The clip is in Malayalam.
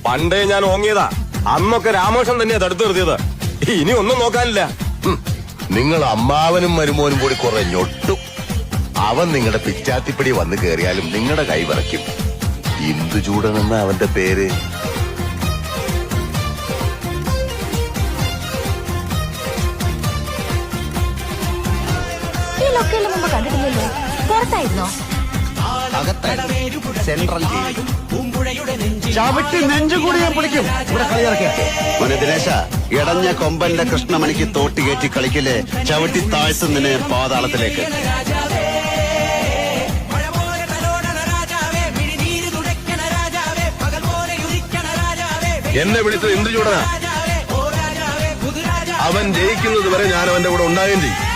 പണ്ടേ ഞാൻ ഓങ്ങിയതാ. അന്നൊക്കെ രാമോഷൻ തന്നെയാ തടുത്തു നിർത്തിയത്. ഇനി ഒന്നും നോക്കാനില്ല. നിങ്ങൾ അമ്മാവനും മരുമോനും കൂടി കുറെ ഞൊട്ടു. അവൻ നിങ്ങളുടെ പിച്ചാത്തിപ്പടി വന്ന് കേറിയാലും നിങ്ങളുടെ കൈ വിറയ്ക്കും. ഇന്ദുചൂടനെന്ന അവന്റെ പേര്. ഈ ലൊക്കേഷൻ മുമ്പ് കണ്ടിട്ടില്ലല്ലോ. പുറത്തായിരുന്നോ? സെൻട്രൽ ചവിട്ടി നെഞ്ചുകൂടി ഞാൻ പൊളിക്കും. ഇവിടെ കളിയിറക്കിയ മോനെ ദിനേശ, ഇടഞ്ഞ കൊമ്പന്റെ കൃഷ്ണമണിക്ക് തോട്ടി കയറ്റി കളിക്കില്ലേ, ചവിട്ടി താഴ്ത്തുന്നതിന് പാതാളത്തിലേക്ക്. എന്നെ വിളിച്ചത് ഇന്ദുചൂടനാ. അവൻ ജയിക്കുന്നത് വരെ ഞാൻ അവന്റെ കൂടെ ഉണ്ടാകുകയും ചെയ്യും.